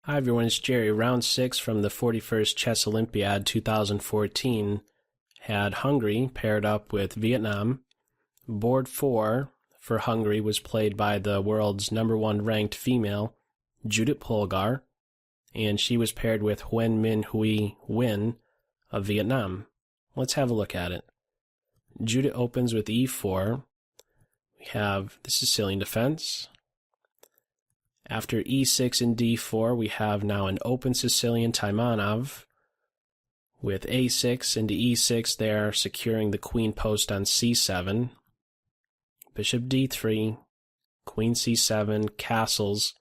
Hi everyone, it's Jerry. Round 6 from the 41st Chess Olympiad 2014 had Hungary paired up with Vietnam. Board 4 for Hungary was played by the world's #1 ranked female, Judit Polgár, and she was paired with Huynh Minh Huy Nguyen of Vietnam. Let's have a look at it. Judit opens with e4. We have the Sicilian defense. After e6 and d4, we have now an open Sicilian Taimanov. With a6 into e6 there, securing the queen post on c7. Bishop d3, queen c7, castles,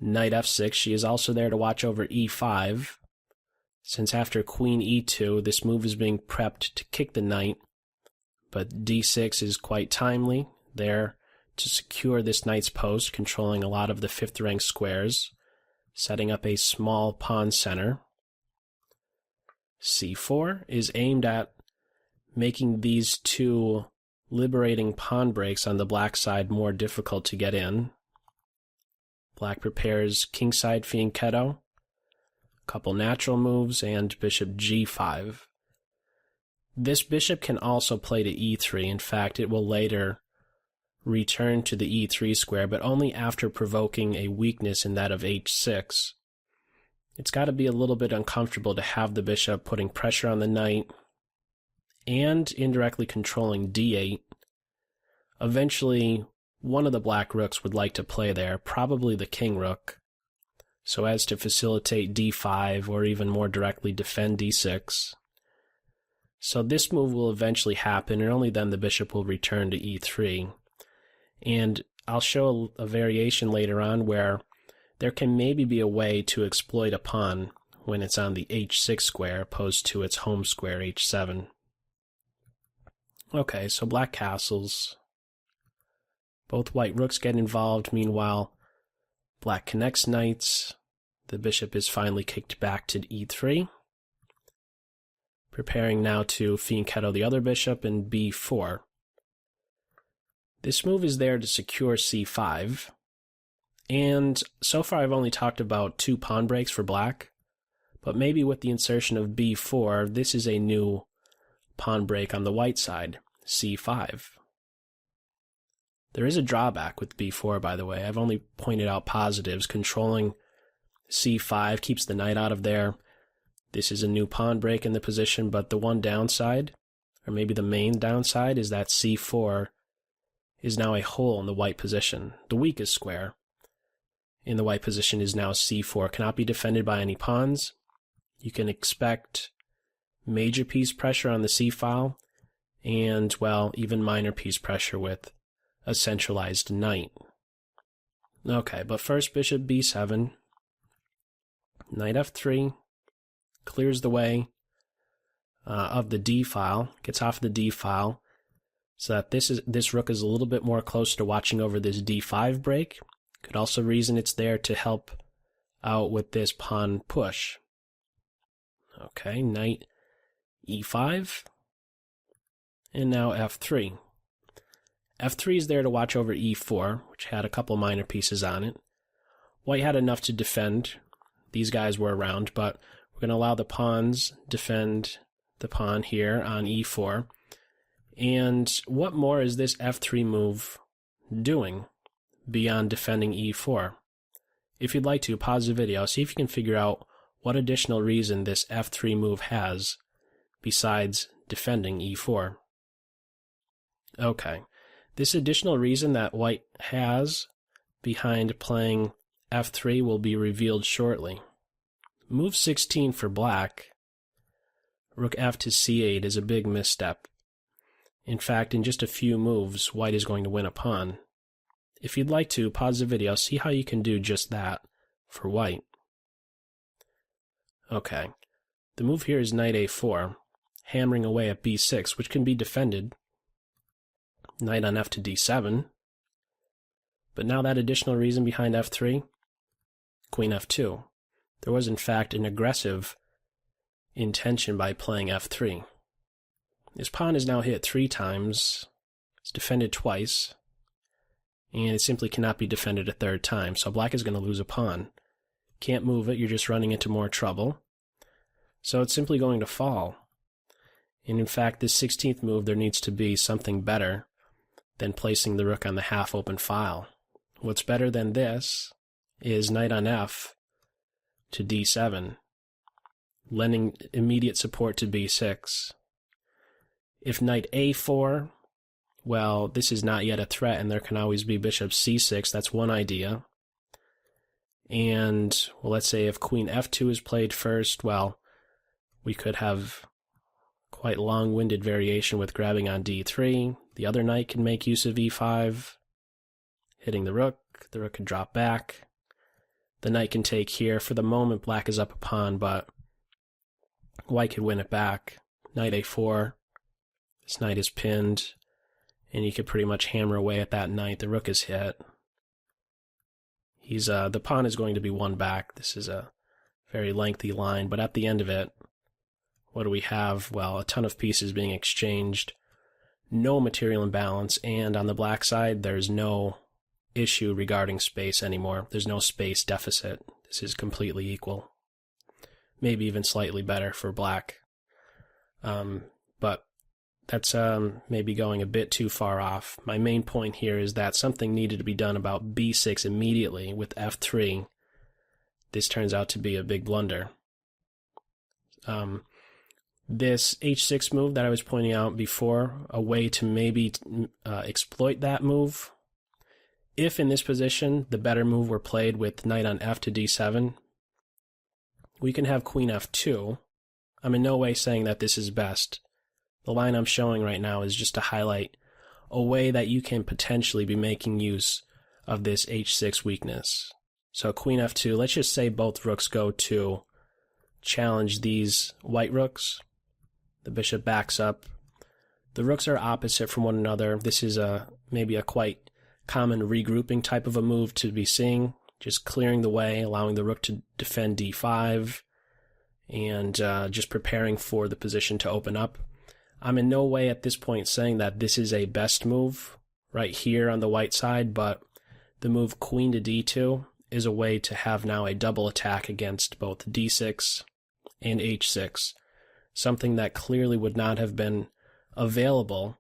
knight f6. She is also there to watch over e5. Since after queen e2, this move is being prepped to kick the knight, but d6 is quite timely there to secure this knight's post, controlling a lot of the 5th rank squares, setting up a small pawn center. c4 is aimed at making these two liberating pawn breaks on the black side more difficult to get in. Black prepares kingside fianchetto, a couple natural moves, and bishop g5. This bishop can also play to e3. In fact, it will later return to the e3 square, but only after provoking a weakness in that of h6. It's got to be a little bit uncomfortable to have the bishop putting pressure on the knight and indirectly controlling d8. Eventually, one of the black rooks would like to play there, probably the king rook, so as to facilitate d5 or even more directly defend d6. So this move will eventually happen, and only then the bishop will return to e3. And I'll show a variation later on where there can maybe be a way to exploit a pawn when it's on the h6 square opposed to its home square h7. Okay, so black castles. Both white rooks get involved. Meanwhile, black connects knights. The bishop is finally kicked back to e3. Preparing now to fianchetto the other bishop in b4. This move is there to secure c5, and so far I've only talked about 2 pawn breaks for black, but maybe with the insertion of b4, this is a new pawn break on the white side, c5. There is a drawback with b4, by the way. I've only pointed out positives. Controlling c5 keeps the knight out of there. This is a new pawn break in the position, but the one downside, or maybe the main downside, is that c4 is now a hole in the white position. The weakest square in the white position is now c4. Cannot be defended by any pawns. You can expect major piece pressure on the c-file, and, well, even minor piece pressure with a centralized knight. Okay, but first bishop b7, knight f3, clears the way of the d-file, gets off the d-file, so that this rook is a little bit more close to watching over this d5 break. Could also reason it's there to help out with this pawn push. Okay, knight e5, and now f3. f3 is there to watch over e4, which had a couple minor pieces on it. White had enough to defend. These guys were around, but we're going to allow the pawns defend the pawn here on e4. And what more is this f3 move doing beyond defending e4? If you'd like to, pause the video, see if you can figure out what additional reason this f3 move has besides defending e4. Okay, this additional reason that white has behind playing f3 will be revealed shortly. Move 16 for black, rook f to c8, is a big misstep. In fact, in just a few moves, white is going to win a pawn. If you'd like to, pause the video, see how you can do just that for white. Okay, the move here is knight a4, hammering away at b6, which can be defended. Knight on f to d7. But now that additional reason behind f3, queen f2. There was in fact an aggressive intention by playing f3. This pawn is now hit 3 times, it's defended twice, and it simply cannot be defended a third time, so black is going to lose a pawn. Can't move it, you're just running into more trouble. So it's simply going to fall. And in fact, this 16th move, there needs to be something better than placing the rook on the half-open file. What's better than this is knight on f to d7, lending immediate support to b6. If knight a4, well, this is not yet a threat, and there can always be bishop c6. That's one idea. And, well, let's say if queen f2 is played first, well, we could have quite long-winded variation with grabbing on d3. The other knight can make use of e5, hitting the rook. The rook can drop back. The knight can take here. For the moment, black is up a pawn, but white could win it back. Knight a4. This knight is pinned, and you could pretty much hammer away at that knight. The rook is hit. The pawn is going to be won back. This is a very lengthy line, but at the end of it, what do we have? Well, a ton of pieces being exchanged, no material imbalance, and on the black side, there's no issue regarding space anymore. There's no space deficit. This is completely equal. Maybe even slightly better for black. But that's maybe going a bit too far off. My main point here is that something needed to be done about b6 immediately with f3. This turns out to be a big blunder. This h6 move that I was pointing out before, a way to maybe exploit that move. If in this position the better move were played with knight on f to d7, we can have queen f2. I'm in no way saying that this is best. The line I'm showing right now is just to highlight a way that you can potentially be making use of this h6 weakness. So queen f2, let's just say both rooks go to challenge these white rooks. The bishop backs up. The rooks are opposite from one another. This is maybe a quite common regrouping type of a move to be seeing, just clearing the way, allowing the rook to defend d5, and just preparing for the position to open up. I'm in no way at this point saying that this is a best move right here on the white side, but the move queen to d2 is a way to have now a double attack against both d6 and h6, something that clearly would not have been available,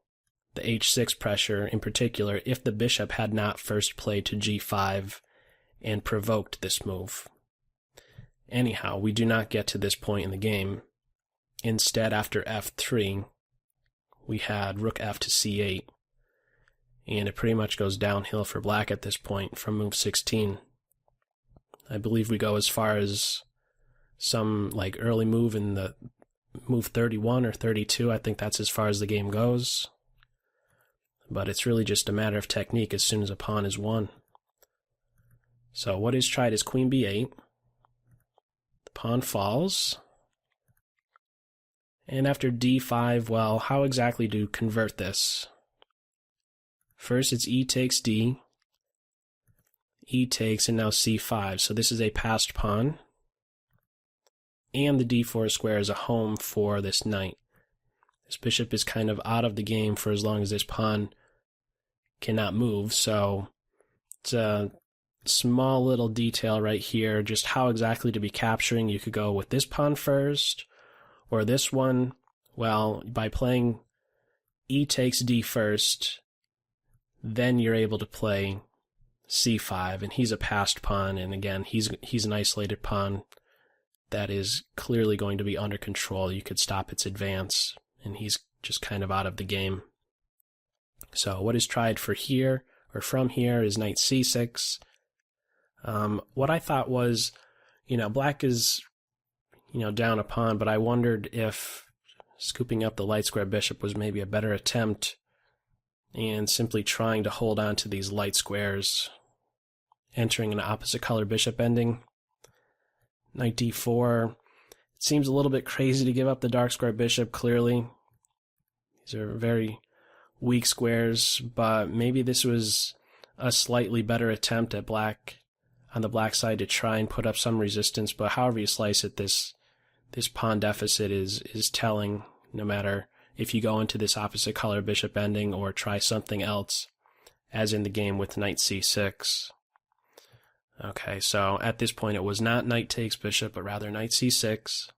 the h6 pressure in particular, if the bishop had not first played to g5 and provoked this move. Anyhow, we do not get to this point in the game. Instead, after f3, we had rook f to c8, and it pretty much goes downhill for black at this point from move 16. I believe we go as far as some early move in the move 31 or 32. I think that's as far as the game goes. But it's really just a matter of technique as soon as a pawn is won. So what is tried is queen b8. The pawn falls. And after d5, well, how exactly to convert this? First it's e takes d. E takes, and now c5. So this is a passed pawn. And the d4 square is a home for this knight. This bishop is kind of out of the game for as long as this pawn cannot move, so it's a small little detail right here, just how exactly to be capturing. You could go with this pawn first, or this one. Well, by playing e takes d first, then you're able to play c5, and he's a passed pawn, and again, he's an isolated pawn that is clearly going to be under control. You could stop its advance, and he's just kind of out of the game. So what is tried for here, or from here, is knight c6. What I thought was, black is, down a pawn, but I wondered if scooping up the light square bishop was maybe a better attempt, and simply trying to hold on to these light squares, entering an opposite color bishop ending. Knight d4. It seems a little bit crazy to give up the dark square bishop, clearly. These are very weak squares, but maybe this was a slightly better attempt at black on the black side to try and put up some resistance, but however you slice it, this pawn deficit is telling, no matter if you go into this opposite color bishop ending or try something else, as in the game with knight c6. Okay, so at this point it was not knight takes bishop, but rather knight c6.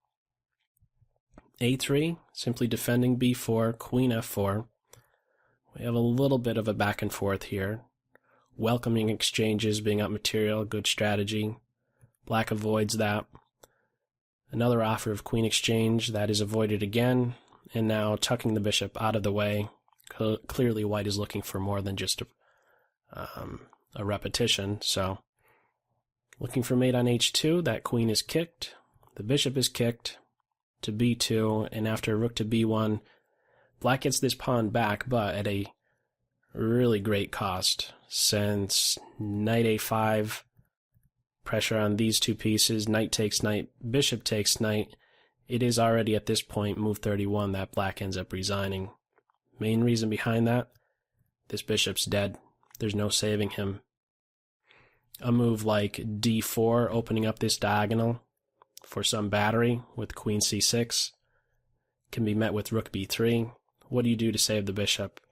a3, simply defending b4, queen f4. We have a little bit of a back and forth here. Welcoming exchanges, being up material, good strategy. Black avoids that. Another offer of queen exchange, that is avoided again. And now tucking the bishop out of the way. Clearly white is looking for more than just a repetition, so looking for mate on h2, that queen is kicked, the bishop is kicked to b2, and after rook to b1, black gets this pawn back, but at a really great cost, since knight a5, pressure on these two pieces, knight takes knight, bishop takes knight, it is already at this point, move 31, that black ends up resigning. Main reason behind that, this bishop's dead. There's no saving him. A move like d4, opening up this diagonal for some battery with queen c6, can be met with rook b3. What do you do to save the bishop?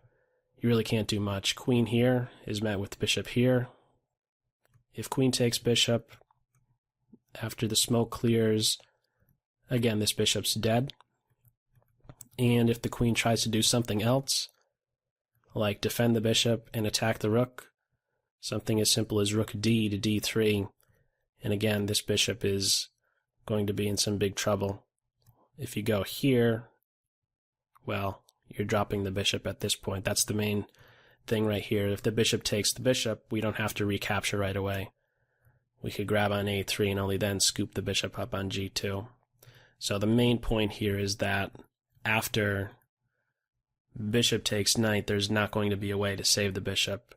You really can't do much. Queen here is met with bishop here. If queen takes bishop, after the smoke clears, again, this bishop's dead. And if the queen tries to do something else, like defend the bishop and attack the rook, something as simple as rook d to d3, and again, this bishop is going to be in some big trouble. If you go here, well, you're dropping the bishop at this point. That's the main thing right here. If the bishop takes the bishop, we don't have to recapture right away. We could grab on a3 and only then scoop the bishop up on g2. So the main point here is that after bishop takes knight, there's not going to be a way to save the bishop,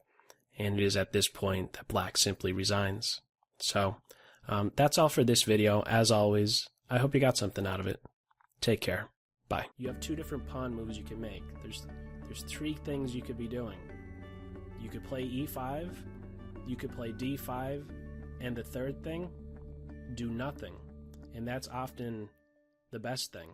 and it is at this point that black simply resigns. So that's all for this video. As always, I hope you got something out of it. Take care. Bye. You have two different pawn moves you can make. There's three things you could be doing. You could play e5, you could play d5, and the third thing, do nothing. And that's often the best thing.